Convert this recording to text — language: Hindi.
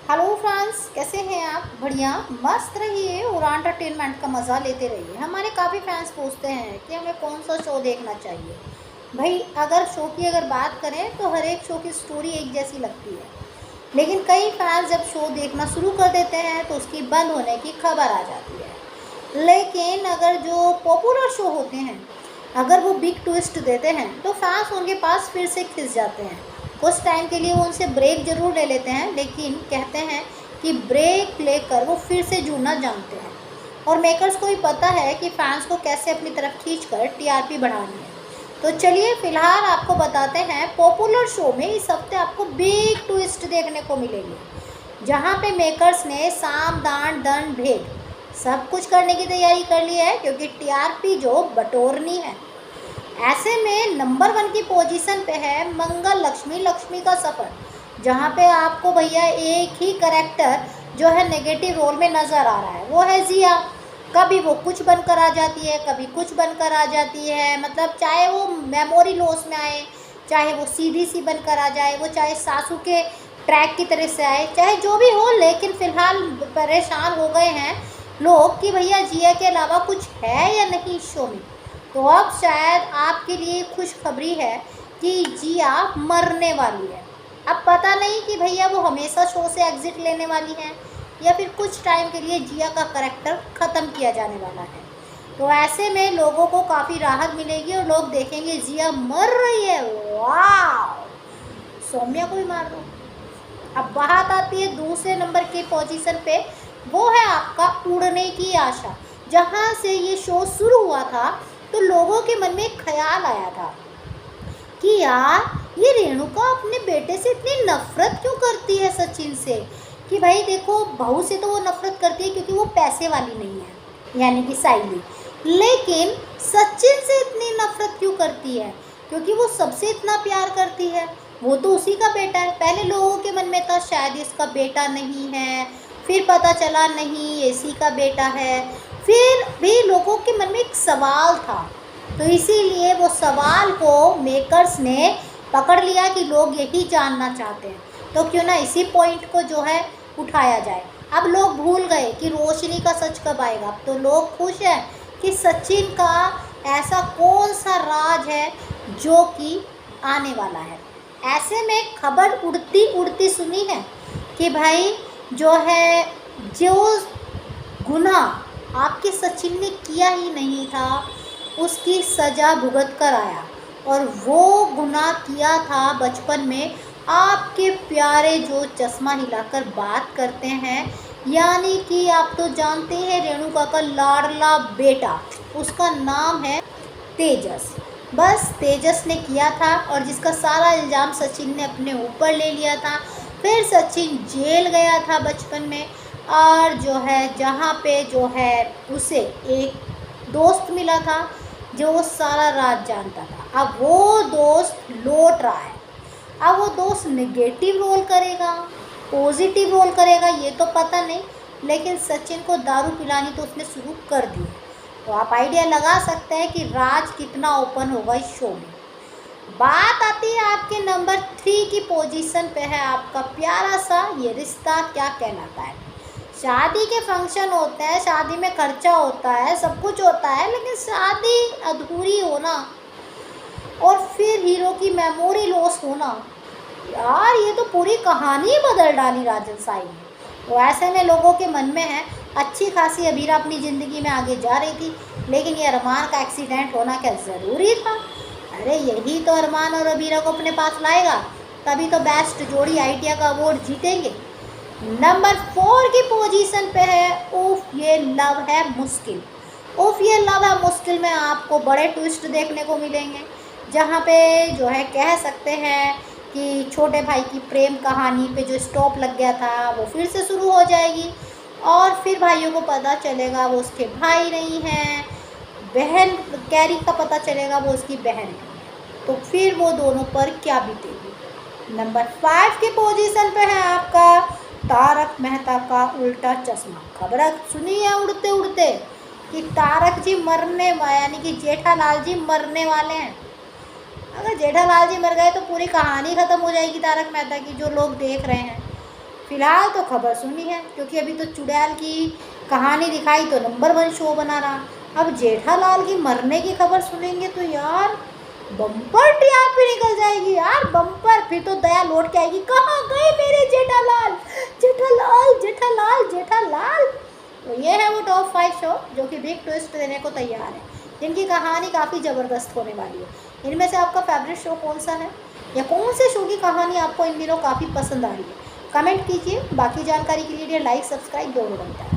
हेलो फ्रेंड्स, कैसे हैं आप? बढ़िया मस्त रहिए और एंटरटेनमेंट का मज़ा लेते रहिए। हमारे काफ़ी फैंस पूछते हैं कि हमें कौन सा शो देखना चाहिए। भाई, अगर शो की बात करें तो हर एक शो की स्टोरी एक जैसी लगती है, लेकिन कई फैंस जब शो देखना शुरू कर देते हैं तो उसकी बंद होने की खबर आ जाती है। लेकिन अगर जो पॉपुलर शो होते हैं, अगर वो बिग ट्विस्ट देते हैं तो फैंस उनके पास फिर से खिंच जाते हैं। कुछ टाइम के लिए वो उनसे ब्रेक ज़रूर ले लेते हैं, लेकिन कहते हैं कि ब्रेक लेकर वो फिर से जुड़ना जानते हैं। और मेकर्स को भी पता है कि फैंस को कैसे अपनी तरफ खींचकर टीआरपी बढ़ानी है। तो चलिए फिलहाल आपको बताते हैं पॉपुलर शो में इस हफ्ते आपको बिग ट्विस्ट देखने को मिलेगी, जहाँ पे मेकर्स ने साम दान दंड भेद सब कुछ करने की तैयारी कर ली है, क्योंकि टीआरपी जो बटोरनी है। ऐसे में नंबर 1 की पोजीशन पे है मंगल लक्ष्मी लक्ष्मी का सफ़र, जहाँ पे आपको भैया एक ही करेक्टर जो है नेगेटिव रोल में नज़र आ रहा है, वो है जिया। कभी वो कुछ बनकर आ जाती है, कभी कुछ बनकर आ जाती है। मतलब चाहे वो मेमोरी लॉस में आए, चाहे वो सीधी सी बनकर आ जाए, वो चाहे सासू के ट्रैक की तरह से आए, चाहे जो भी हो, लेकिन फ़िलहाल परेशान हो गए हैं लोग कि भैया जिया के अलावा कुछ है या नहीं शो में। तो अब शायद आपके लिए खुशखबरी है कि जिया मरने वाली है। अब पता नहीं कि भैया वो हमेशा शो से एग्जिट लेने वाली हैं या फिर कुछ टाइम के लिए जिया का करैक्टर ख़त्म किया जाने वाला है। तो ऐसे में लोगों को काफ़ी राहत मिलेगी और लोग देखेंगे जिया मर रही है, वाह, सौम्या को भी मार दो। अब बात आती है दूसरे नंबर के पोजीशन पे, वो है आपका उड़ने की आशा। जहाँ से ये शो शुरू हुआ था तो लोगों के मन में एक ख्याल आया था कि यार ये रेणुका अपने बेटे से इतनी नफरत क्यों करती है सचिन से। कि भाई देखो, बहू से तो वो नफरत करती है क्योंकि वो पैसे वाली नहीं है, यानी कि साइली। लेकिन सचिन से इतनी नफरत क्यों करती है? क्योंकि वो सबसे इतना प्यार करती है। वो तो उसी का बेटा है। पहले लोगों के मन में था शायद इसका बेटा नहीं है, फिर पता चला नहीं इसी का बेटा है। फिर भी लोगों के मन में एक सवाल था, तो इसीलिए वो सवाल को मेकर्स ने पकड़ लिया कि लोग यही जानना चाहते हैं, तो क्यों ना इसी पॉइंट को जो है उठाया जाए। अब लोग भूल गए कि रोशनी का सच कब आएगा। अब तो लोग खुश हैं कि सचिन का ऐसा कौन सा राज है जो कि आने वाला है। ऐसे में खबर उड़ती उड़ती सुनी है कि भाई जो है, जो गुनाह आपके सचिन ने किया ही नहीं था उसकी सज़ा भुगत कर आया, और वो गुनाह किया था बचपन में आपके प्यारे जो चश्मा हिलाकर बात करते हैं, यानी कि आप तो जानते हैं रेणुका का लाडला बेटा, उसका नाम है तेजस। बस तेजस ने किया था, और जिसका सारा इल्ज़ाम सचिन ने अपने ऊपर ले लिया था। फिर सचिन जेल गया था बचपन में, और जो है जहाँ पे जो है उसे एक दोस्त मिला था जो वो सारा राज जानता था। अब वो दोस्त लौट रहा है। अब वो दोस्त नेगेटिव रोल करेगा, पॉजिटिव रोल करेगा, ये तो पता नहीं, लेकिन सचिन को दारू पिलानी तो उसने शुरू कर दी है। तो आप आइडिया लगा सकते हैं कि राज कितना ओपन होगा इस शो में। बात आती है आपके नंबर 3 की पोजीशन पे है आपका प्यारा सा ये रिश्ता क्या कहलाता है। शादी के फंक्शन होते हैं, शादी में खर्चा होता है, सब कुछ होता है, लेकिन शादी अधूरी होना और फिर हीरो की मेमोरी लॉस होना, यार ये तो पूरी कहानी ही बदल डाली राजन साई ने। तो ऐसे में लोगों के मन में है अच्छी खासी अबीरा अपनी ज़िंदगी में आगे जा रही थी, लेकिन ये अरमान का एक्सीडेंट होना क्या ज़रूरी था? अरे यही तो अरमान और अबीरा को अपने पास लाएगा, तभी तो बेस्ट जोड़ी आइडिया का अवार्ड जीतेंगे। नंबर 4 की पोजीशन पे है उफ ये लव है मुश्किल। उफ ये लव है मुश्किल में आपको बड़े ट्विस्ट देखने को मिलेंगे, जहाँ पे जो है कह सकते हैं कि छोटे भाई की प्रेम कहानी पे जो स्टॉप लग गया था वो फिर से शुरू हो जाएगी, और फिर भाइयों को पता चलेगा वो उसके भाई नहीं हैं, बहन कैरी का पता चलेगा वो उसकी बहन है। तो फिर वो दोनों पर क्या बीतेगी। नंबर 5 की पोजीशन पे है आपका तारक मेहता का उल्टा चश्मा। खबर सुनी है उड़ते उड़ते कि तारक जी मरने, यानी कि जेठालाल जी मरने वाले हैं। अगर जेठालाल जी मर गए तो पूरी कहानी ख़त्म हो जाएगी तारक मेहता की, जो लोग देख रहे हैं। फ़िलहाल तो खबर सुनी है, क्योंकि अभी तो चुड़ैल की कहानी दिखाई तो नंबर 1 शो बना रहा। अब जेठालाल की मरने की खबर सुनेंगे तो यार बम्पर टीआरपी निकल जाएगी यार, बम्पर। फिर तो दया लौट के आएगी, कहाँ गए मेरे जेठालाल, जेठालाल जेठालाल जेठालाल। तो ये है वो टॉप 5 शो जो कि बिग ट्विस्ट देने को तैयार है, जिनकी कहानी काफ़ी ज़बरदस्त होने वाली है। इनमें से आपका फेवरेट शो कौन सा है, या कौन से शो की कहानी आपको इन दिनों काफ़ी पसंद आ रही है, कमेंट कीजिए। बाकी जानकारी के लिए लाइक सब्सक्राइब दोनों बनता है।